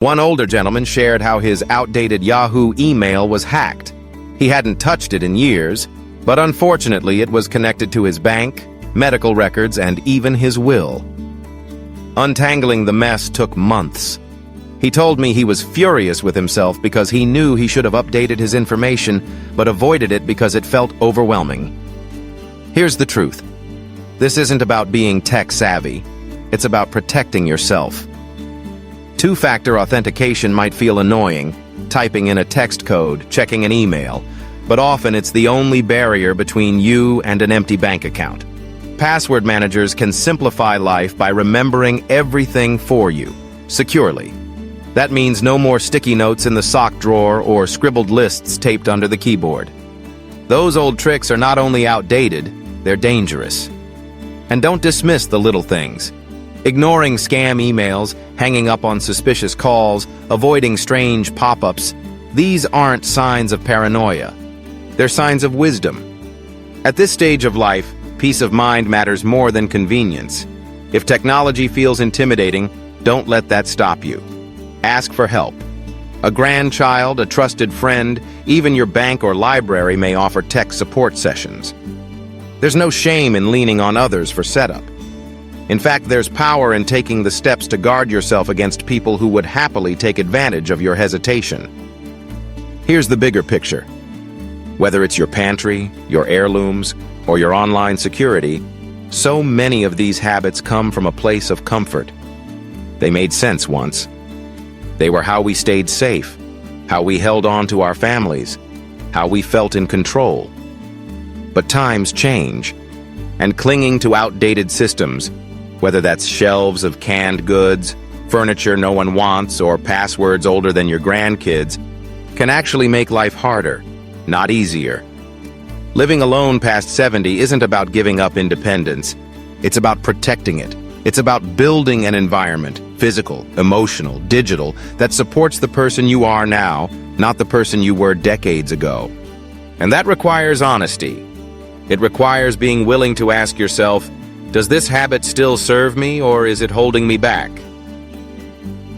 One older gentleman shared how his outdated Yahoo email was hacked. He hadn't touched it in years, but unfortunately it was connected to his bank, medical records, and even his will. Untangling the mess took months. He told me he was furious with himself because he knew he should have updated his information, but avoided it because it felt overwhelming. Here's the truth. This isn't about being tech-savvy. It's about protecting yourself. Two-factor authentication might feel annoying, typing in a text code, checking an email, but often it's the only barrier between you and an empty bank account. Password managers can simplify life by remembering everything for you, securely. That means no more sticky notes in the sock drawer or scribbled lists taped under the keyboard. Those old tricks are not only outdated, they're dangerous. And don't dismiss the little things. Ignoring scam emails, hanging up on suspicious calls, avoiding strange pop-ups, these aren't signs of paranoia. They're signs of wisdom. At this stage of life, peace of mind matters more than convenience. If technology feels intimidating, don't let that stop you. Ask for help. A grandchild, a trusted friend, even your bank or library may offer tech support sessions. There's no shame in leaning on others for setup. In fact, there's power in taking the steps to guard yourself against people who would happily take advantage of your hesitation. Here's the bigger picture. Whether it's your pantry, your heirlooms, or your online security, so many of these habits come from a place of comfort. They made sense once. They were how we stayed safe, how we held on to our families, how we felt in control. But times change, and clinging to outdated systems, whether that's shelves of canned goods, furniture no one wants, or passwords older than your grandkids, can actually make life harder, not easier. Living alone past 70 isn't about giving up independence. It's about protecting it. It's about building an environment, physical, emotional, digital, that supports the person you are now, not the person you were decades ago. And that requires honesty. It requires being willing to ask yourself, does this habit still serve me, or is it holding me back?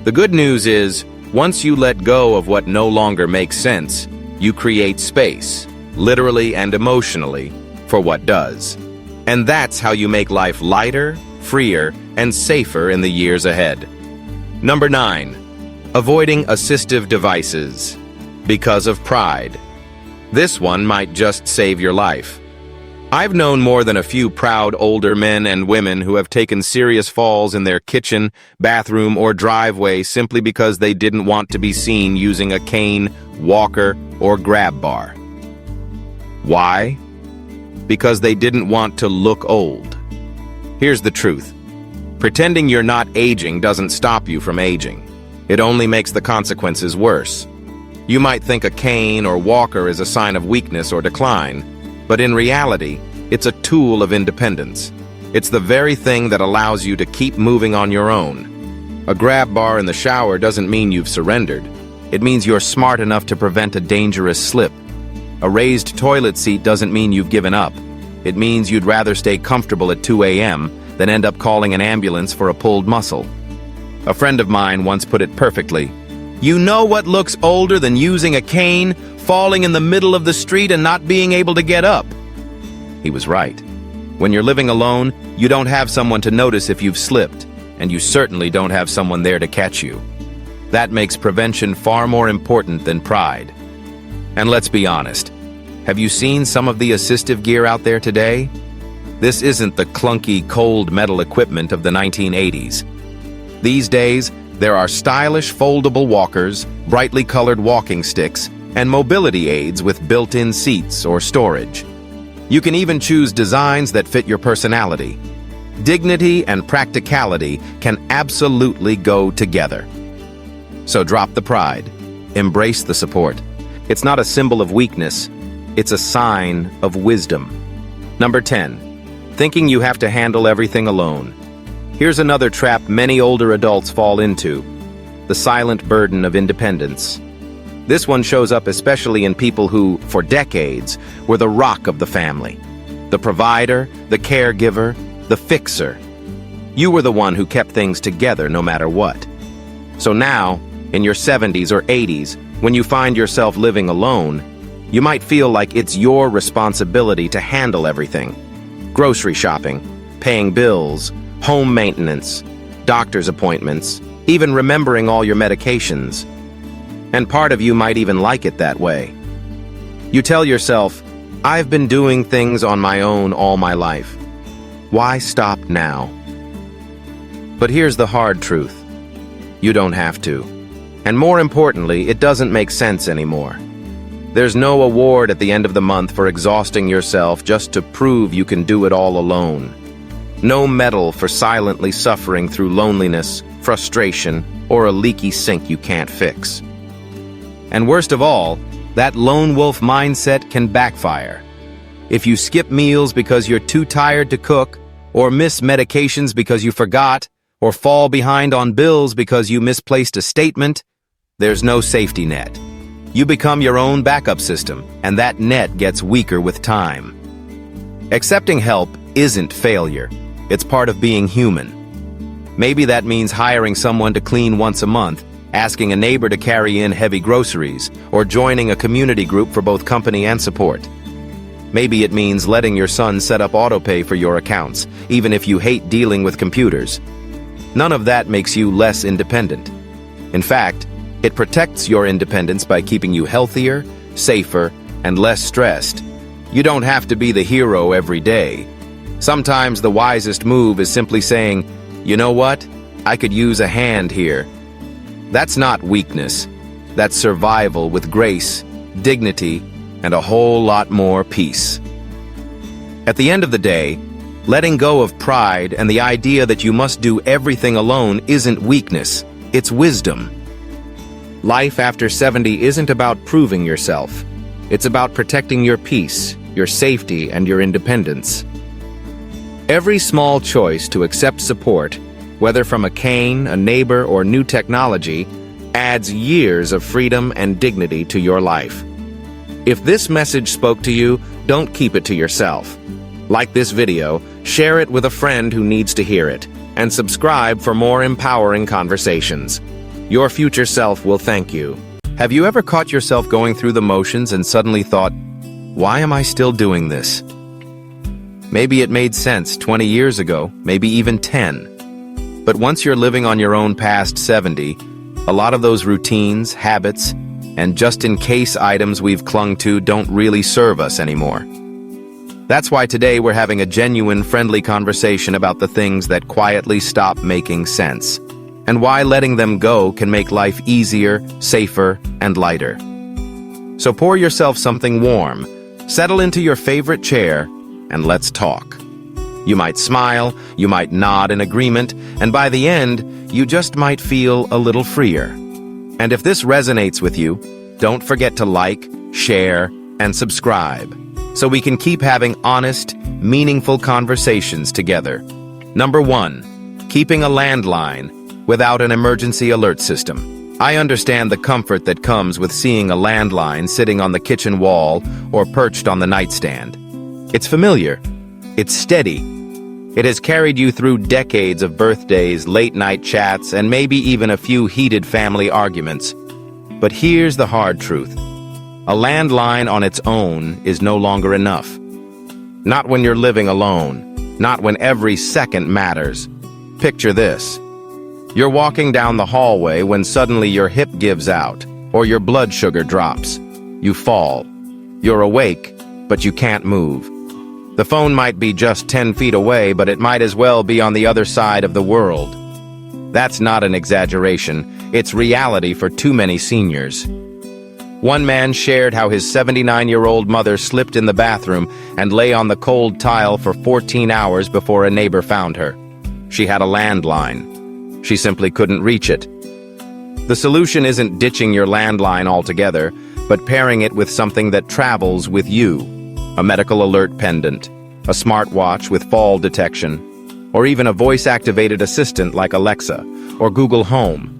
The good news is, once you let go of what no longer makes sense, you create space, literally and emotionally, for what does. And that's how you make life lighter, freer, and safer in the years ahead. Number 9, avoiding assistive devices because of pride. This one might just save your life. I've known more than a few proud older men and women who have taken serious falls in their kitchen, bathroom, or driveway simply because they didn't want to be seen using a cane, walker, or grab bar. Why? Because they didn't want to look old. Here's the truth. Pretending you're not aging doesn't stop you from aging. It only makes the consequences worse. You might think a cane or walker is a sign of weakness or decline, but in reality, it's a tool of independence. It's the very thing that allows you to keep moving on your own. A grab bar in the shower doesn't mean you've surrendered. It means you're smart enough to prevent a dangerous slip. A raised toilet seat doesn't mean you've given up. It means you'd rather stay comfortable at 2 a.m. than end up calling an ambulance for a pulled muscle. A friend of mine once put it perfectly. You know what looks older than using a cane, falling in the middle of the street and not being able to get up? He was right. When you're living alone, you don't have someone to notice if you've slipped, and you certainly don't have someone there to catch you. That makes prevention far more important than pride. And let's be honest, have you seen some of the assistive gear out there today? This isn't the clunky, cold metal equipment of the 1980s. These days, there are stylish foldable walkers, brightly colored walking sticks, and mobility aids with built-in seats or storage. You can even choose designs that fit your personality. Dignity and practicality can absolutely go together. So drop the pride. Embrace the support. It's not a symbol of weakness. It's a sign of wisdom. Number 10. Thinking you have to handle everything alone. Here's another trap many older adults fall into: the silent burden of independence. This one shows up especially in people who, for decades, were the rock of the family. The provider, the caregiver, the fixer. You were the one who kept things together no matter what. So now, In your 70s or 80s, when you find yourself living alone, you might feel like it's your responsibility to handle everything. Grocery shopping, paying bills, home maintenance, doctor's appointments, even remembering all your medications. And part of you might even like it that way. You tell yourself, I've been doing things on my own all my life. Why stop now? But here's the hard truth. You don't have to. And more importantly, it doesn't make sense anymore. There's no award at the end of the month for exhausting yourself just to prove you can do it all alone. No medal for silently suffering through loneliness, frustration, or a leaky sink you can't fix. And worst of all, that lone wolf mindset can backfire. If you skip meals because you're too tired to cook, or miss medications because you forgot, or fall behind on bills because you misplaced a statement, there's no safety net. You become your own backup system, and that net gets weaker with time. Accepting help isn't failure. It's part of being human. Maybe that means hiring someone to clean once a month, asking a neighbor to carry in heavy groceries, or joining a community group for both company and support. Maybe it means letting your son set up autopay for your accounts, even if you hate dealing with computers. None of that makes you less independent. In fact, it protects your independence by keeping you healthier, safer, and less stressed. You don't have to be the hero every day. Sometimes the wisest move is simply saying, you know what? I could use a hand here. That's not weakness. That's survival with grace, dignity, and a whole lot more peace. At the end of the day, letting go of pride and the idea that you must do everything alone isn't weakness, it's wisdom. Life after 70 isn't about proving yourself. It's about protecting your peace, your safety, and your independence. Every small choice to accept support, whether from a cane, a neighbor, or new technology, adds years of freedom and dignity to your life. If this message spoke to you, don't keep it to yourself. Like this video, share it with a friend who needs to hear it, and subscribe for more empowering conversations. Your future self will thank you. Have you ever caught yourself going through the motions and suddenly thought, why am I still doing this? Maybe it made sense 20 years ago, maybe even 10. But once you're living on your own past 70, a lot of those routines, habits, and just-in-case items we've clung to don't really serve us anymore. That's why today we're having a genuine, friendly conversation about the things that quietly stop making sense, and why letting them go can make life easier, safer, and lighter. So pour yourself something warm, settle into your favorite chair, and let's talk. You might smile, you might nod in agreement, and by the end, you just might feel a little freer. And if this resonates with you, don't forget to like, share, and subscribe, so we can keep having honest, meaningful conversations together. Number 1, keeping a landline without an emergency alert system. I understand the comfort that comes with seeing a landline sitting on the kitchen wall or perched on the nightstand. It's familiar. It's steady. It has carried you through decades of birthdays, late-night chats, and maybe even a few heated family arguments. But here's the hard truth. A landline on its own is no longer enough. Not when you're living alone. Not when every second matters. Picture this. You're walking down the hallway when suddenly your hip gives out, or your blood sugar drops. You fall. You're awake, but you can't move. The phone might be just 10 feet away, but it might as well be on the other side of the world. That's not an exaggeration. It's reality for too many seniors. One man shared how his 79-year-old mother slipped in the bathroom and lay on the cold tile for 14 hours before a neighbor found her. She had a landline. She simply couldn't reach it. The solution isn't ditching your landline altogether, but pairing it with something that travels with you. A medical alert pendant, a smartwatch with fall detection, or even a voice-activated assistant like Alexa or Google Home.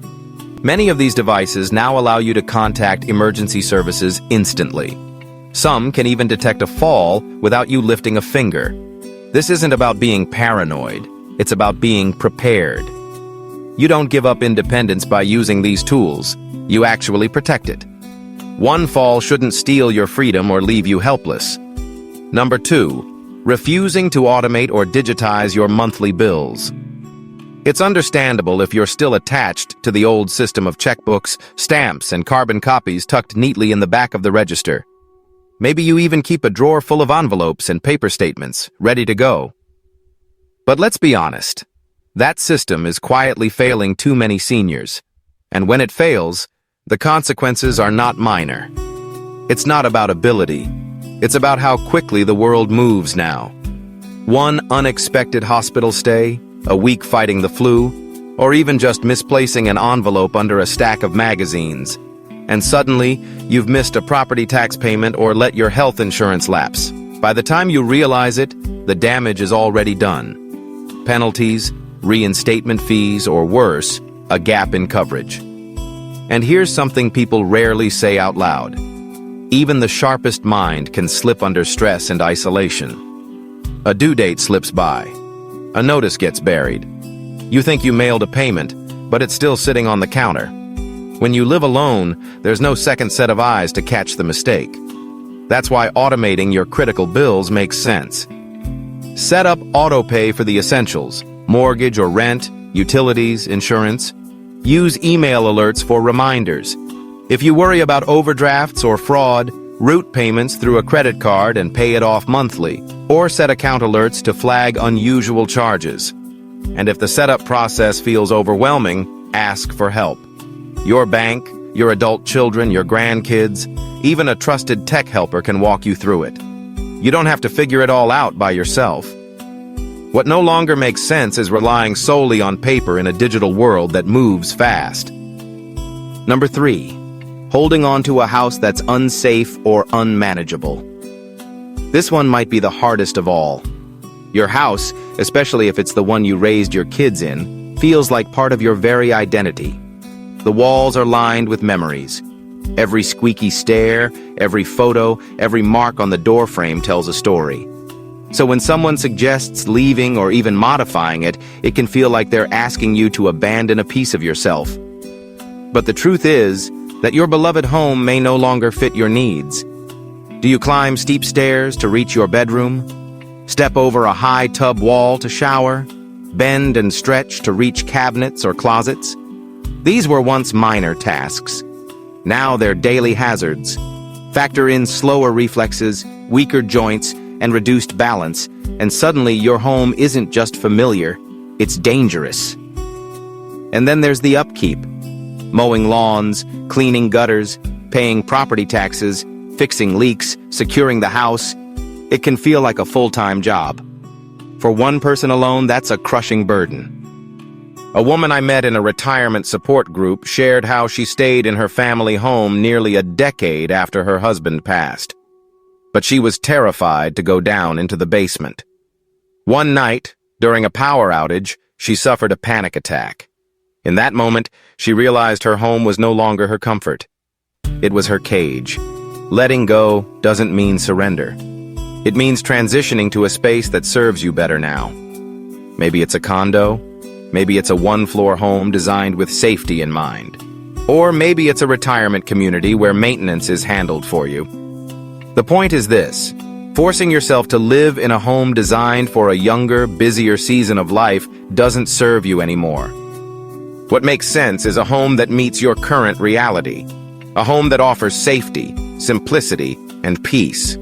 Many of these devices now allow you to contact emergency services instantly. Some can even detect a fall without you lifting a finger. This isn't about being paranoid, it's about being prepared. You don't give up independence by using these tools. You actually protect it. One fall shouldn't steal your freedom or leave you helpless. Number 2, refusing to automate or digitize your monthly bills. It's understandable if you're still attached to the old system of checkbooks, stamps, and carbon copies tucked neatly in the back of the register. Maybe you even keep a drawer full of envelopes and paper statements, ready to go. But let's be honest. That system is quietly failing too many seniors. And when it fails, the consequences are not minor. It's not about ability. It's about how quickly the world moves now. One unexpected hospital stay, a week fighting the flu, or even just misplacing an envelope under a stack of magazines. And suddenly, you've missed a property tax payment or let your health insurance lapse. By the time you realize it, the damage is already done. Penalties, reinstatement fees, or worse, a gap in coverage. And here's something people rarely say out loud. Even the sharpest mind can slip under stress and isolation. A due date slips by. A notice gets buried. You think you mailed a payment, but it's still sitting on the counter. When you live alone, there's no second set of eyes to catch the mistake. That's why automating your critical bills makes sense. Set up autopay for the essentials, mortgage or rent, utilities, insurance. Use email alerts for reminders. If you worry about overdrafts or fraud, route payments through a credit card and pay it off monthly, or set account alerts to flag unusual charges. And if the setup process feels overwhelming, ask for help. Your bank, your adult children, your grandkids, even a trusted tech helper can walk you through it. You don't have to figure it all out by yourself. What no longer makes sense is relying solely on paper in a digital world that moves fast. Number 3. Holding on to a house that's unsafe or unmanageable. This one might be the hardest of all. Your house, especially if it's the one you raised your kids in, feels like part of your very identity. The walls are lined with memories. Every squeaky stair, every photo, every mark on the doorframe tells a story. So when someone suggests leaving or even modifying it, it can feel like they're asking you to abandon a piece of yourself. But the truth is that your beloved home may no longer fit your needs. Do you climb steep stairs to reach your bedroom? Step over a high tub wall to shower? Bend and stretch to reach cabinets or closets? These were once minor tasks. Now they're daily hazards. Factor in slower reflexes, weaker joints, and reduced balance, and suddenly your home isn't just familiar, it's dangerous. And then there's the upkeep. Mowing lawns, cleaning gutters, paying property taxes, fixing leaks, securing the house. It can feel like a full-time job. For one person alone, that's a crushing burden. A woman I met in a retirement support group shared how she stayed in her family home nearly a decade after her husband passed. But she was terrified to go down into the basement. One night, during a power outage, she suffered a panic attack. In that moment, she realized her home was no longer her comfort. It was her cage. Letting go doesn't mean surrender. It means transitioning to a space that serves you better now. Maybe it's a condo. Maybe it's a one-floor home designed with safety in mind. Or maybe it's a retirement community where maintenance is handled for you. The point is this: forcing yourself to live in a home designed for a younger, busier season of life doesn't serve you anymore. What makes sense is a home that meets your current reality. A home that offers safety, simplicity, and peace.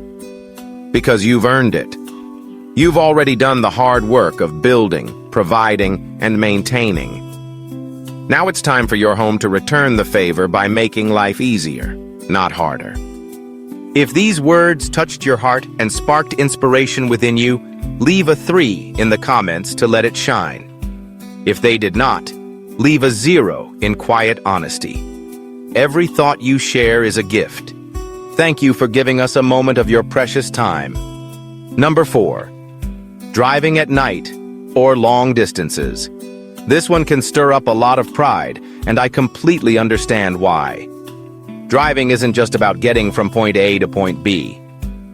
Because you've earned it. You've already done the hard work of building, providing, and maintaining. Now it's time for your home to return the favor by making life easier, not harder. If these words touched your heart and sparked inspiration within you, leave a 3 in the comments to let it shine. If they did not, leave a 0 in quiet honesty. Every thought you share is a gift. Thank you for giving us a moment of your precious time. Number 4. Driving at night or long distances. This one can stir up a lot of pride, and I completely understand why. Driving isn't just about getting from point A to point B.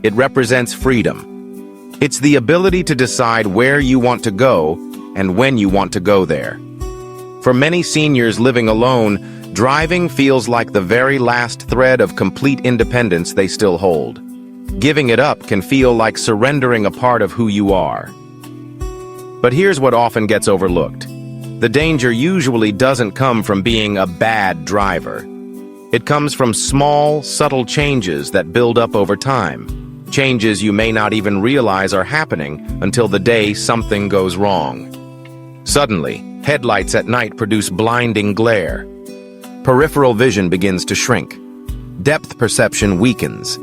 It represents freedom. It's the ability to decide where you want to go and when you want to go there. For many seniors living alone, driving feels like the very last thread of complete independence they still hold. Giving it up can feel like surrendering a part of who you are. But here's what often gets overlooked. The danger usually doesn't come from being a bad driver. It comes from small, subtle changes that build up over time. Changes you may not even realize are happening until the day something goes wrong. Suddenly, headlights at night produce blinding glare. Peripheral vision begins to shrink. Depth perception weakens.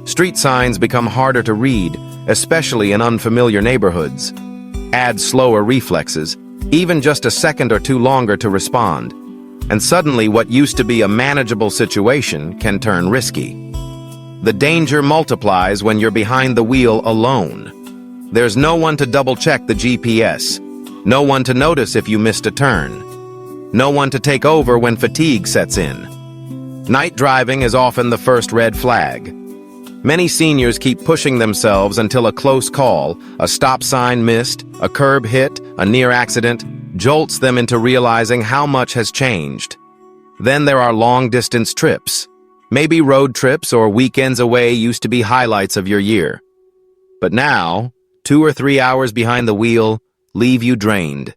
Street signs become harder to read, especially in unfamiliar neighborhoods. Add slower reflexes, even just a second or two longer to respond. And suddenly what used to be a manageable situation can turn risky. The danger multiplies when you're behind the wheel alone. There's no one to double-check the GPS. No one to notice if you missed a turn. No one to take over when fatigue sets in. Night driving is often the first red flag. Many seniors keep pushing themselves until a close call, a stop sign missed, a curb hit, a near accident, jolts them into realizing how much has changed. Then there are long-distance trips. Maybe road trips or weekends away used to be highlights of your year. But now, 2 or 3 hours behind the wheel leave you drained.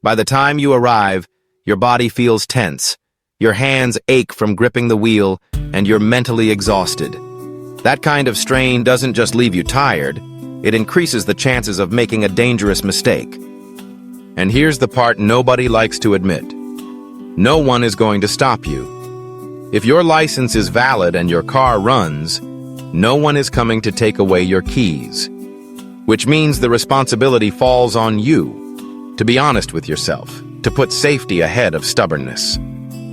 By the time you arrive, your body feels tense, your hands ache from gripping the wheel, and you're mentally exhausted. That kind of strain doesn't just leave you tired, it increases the chances of making a dangerous mistake. And here's the part nobody likes to admit. No one is going to stop you. If your license is valid and your car runs, no one is coming to take away your keys. Which means the responsibility falls on you, to be honest with yourself, to put safety ahead of stubbornness.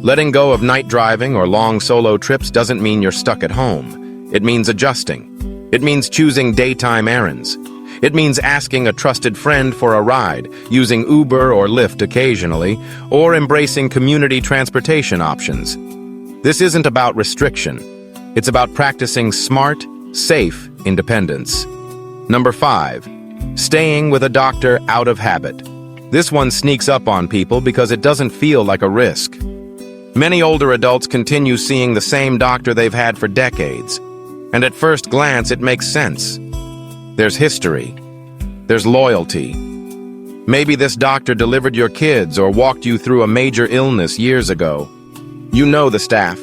Letting go of night driving or long solo trips doesn't mean you're stuck at home. It means adjusting. It means choosing daytime errands. It means asking a trusted friend for a ride, using Uber or Lyft occasionally, or embracing community transportation options. This isn't about restriction. It's about practicing smart, safe independence. Number 5, staying with a doctor out of habit. This one sneaks up on people because it doesn't feel like a risk. Many older adults continue seeing the same doctor they've had for decades, and at first glance it makes sense. There's history. There's loyalty. Maybe this doctor delivered your kids or walked you through a major illness years ago. You know the staff.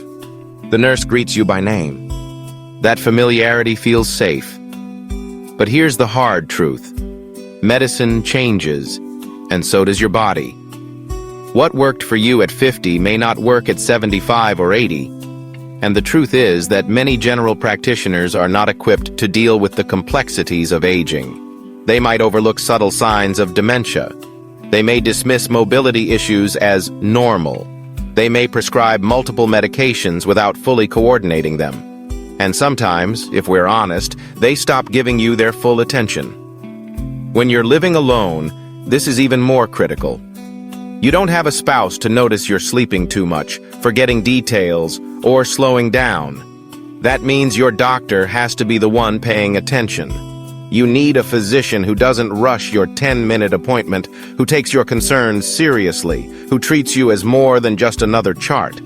The nurse greets you by name. That familiarity feels safe. But here's the hard truth. Medicine changes, and so does your body. What worked for you at 50 may not work at 75 or 80. And the truth is that many general practitioners are not equipped to deal with the complexities of aging. They might overlook subtle signs of dementia. They may dismiss mobility issues as normal. They may prescribe multiple medications without fully coordinating them. And sometimes, if we're honest, they stop giving you their full attention. When you're living alone, this is even more critical. You don't have a spouse to notice you're sleeping too much, forgetting details, or slowing down. That means your doctor has to be the one paying attention. You need a physician who doesn't rush your 10-minute appointment, who takes your concerns seriously, who treats you as more than just another chart.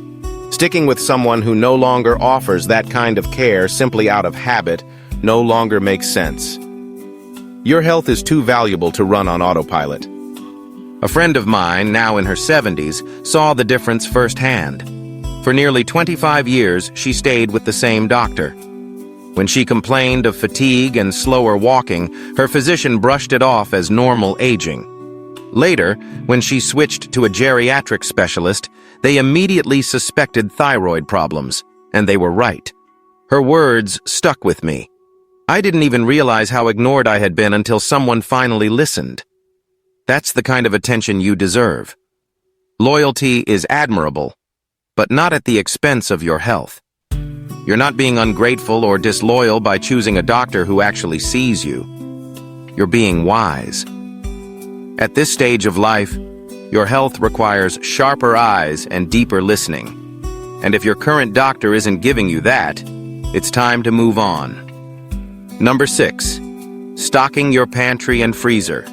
Sticking with someone who no longer offers that kind of care simply out of habit no longer makes sense. Your health is too valuable to run on autopilot. A friend of mine, now in her 70s, saw the difference firsthand. For nearly 25 years, she stayed with the same doctor. When she complained of fatigue and slower walking, her physician brushed it off as normal aging. Later, when she switched to a geriatric specialist, they immediately suspected thyroid problems, and they were right. Her words stuck with me. I didn't even realize how ignored I had been until someone finally listened. That's the kind of attention you deserve. Loyalty is admirable, but not at the expense of your health. You're not being ungrateful or disloyal by choosing a doctor who actually sees you. You're being wise. At this stage of life, your health requires sharper eyes and deeper listening. And if your current doctor isn't giving you that, it's time to move on. Number 6, stocking your pantry and freezer,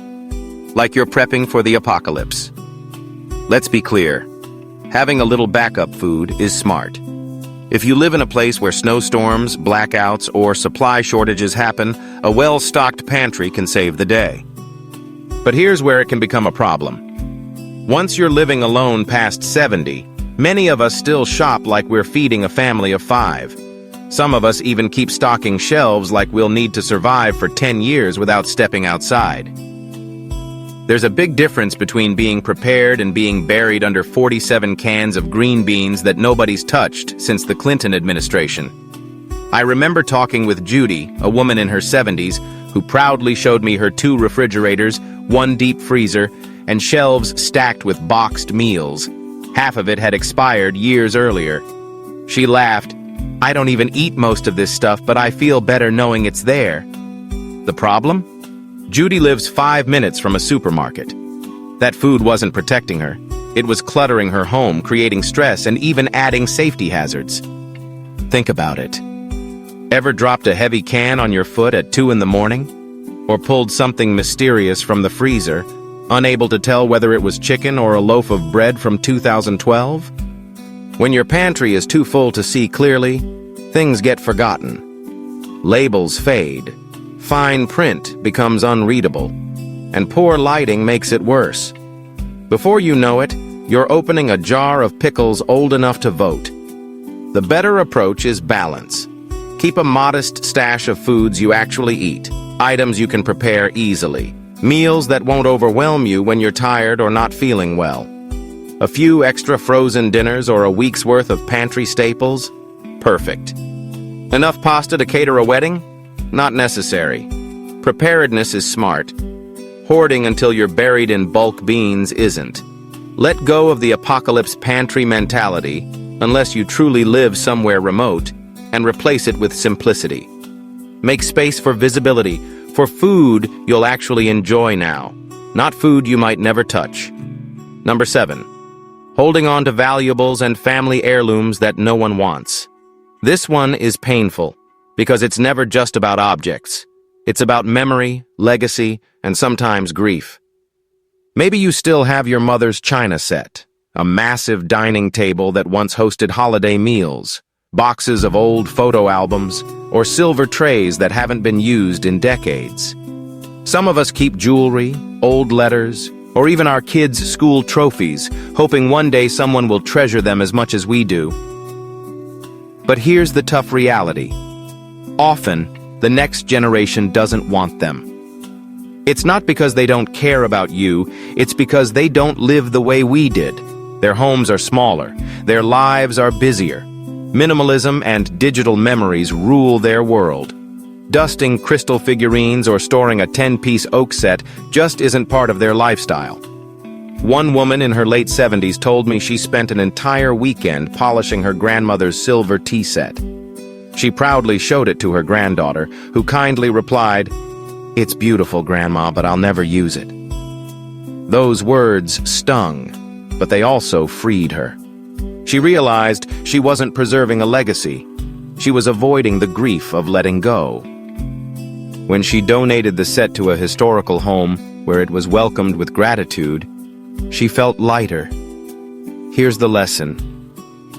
like you're prepping for the apocalypse. Let's be clear. Having a little backup food is smart. If you live in a place where snowstorms, blackouts, or supply shortages happen, a well-stocked pantry can save the day. But here's where it can become a problem. Once you're living alone past 70, many of us still shop like we're feeding a family of 5. Some of us even keep stocking shelves like we'll need to survive for 10 years without stepping outside. There's a big difference between being prepared and being buried under 47 cans of green beans that nobody's touched since the Clinton administration. I remember talking with Judy, a woman in her 70s, who proudly showed me her 2 refrigerators, 1 deep freezer, and shelves stacked with boxed meals. Half of it had expired years earlier. She laughed. "I don't even eat most of this stuff, but I feel better knowing it's there." The problem? Judy lives 5 minutes from a supermarket. That food wasn't protecting her. It was cluttering her home, creating stress, and even adding safety hazards. Think about it. Ever dropped a heavy can on your foot at 2 in the morning? Or pulled something mysterious from the freezer, unable to tell whether it was chicken or a loaf of bread from 2012? When your pantry is too full to see clearly, things get forgotten. Labels fade. Fine print becomes unreadable, and poor lighting makes it worse. Before you know it, you're opening a jar of pickles old enough to vote. The better approach is balance. Keep a modest stash of foods you actually eat, items you can prepare easily, meals that won't overwhelm you when you're tired or not feeling well. A few extra frozen dinners or a week's worth of pantry staples? Perfect. Enough pasta to cater a wedding? Not necessary. Preparedness is smart. Hoarding until you're buried in bulk beans isn't. Let go of the apocalypse pantry mentality, unless you truly live somewhere remote, and replace it with simplicity. Make space for visibility, for food you'll actually enjoy now, not food you might never touch. Number 7. Holding on to valuables and family heirlooms that no one wants. This one is painful, because it's never just about objects. It's about memory, legacy, and sometimes grief. Maybe you still have your mother's china set, a massive dining table that once hosted holiday meals, boxes of old photo albums, or silver trays that haven't been used in decades. Some of us keep jewelry, old letters, or even our kids' school trophies, hoping one day someone will treasure them as much as we do. But here's the tough reality. Often, the next generation doesn't want them. It's not because they don't care about you, it's because they don't live the way we did. Their homes are smaller, their lives are busier. Minimalism and digital memories rule their world. Dusting crystal figurines or storing a 10-piece oak set just isn't part of their lifestyle. One woman in her late 70s told me she spent an entire weekend polishing her grandmother's silver tea set. She proudly showed it to her granddaughter, who kindly replied, "It's beautiful, Grandma, but I'll never use it." Those words stung, but they also freed her. She realized she wasn't preserving a legacy. She was avoiding the grief of letting go. When she donated the set to a historical home where it was welcomed with gratitude, she felt lighter. Here's the lesson.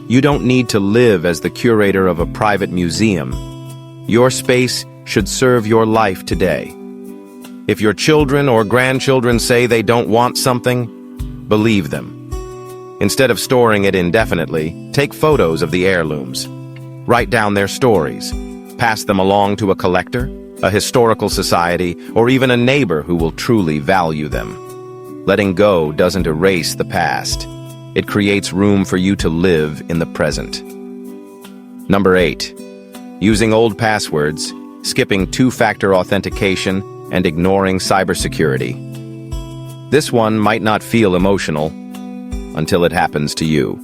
You don't need to live as the curator of a private museum. Your space should serve your life today. If your children or grandchildren say they don't want something, believe them. Instead of storing it indefinitely, take photos of the heirlooms. Write down their stories. Pass them along to a collector, a historical society, or even a neighbor who will truly value them. Letting go doesn't erase the past. It creates room for you to live in the present. Number 8. Using old passwords, skipping 2-factor authentication, and ignoring cybersecurity. This one might not feel emotional until it happens to you.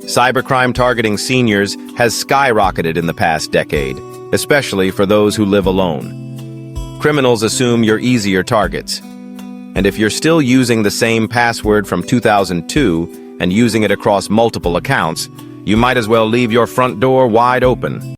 Cybercrime targeting seniors has skyrocketed in the past decade, especially for those who live alone. Criminals assume you're easier targets. And if you're still using the same password from 2002 and using it across multiple accounts, you might as well leave your front door wide open.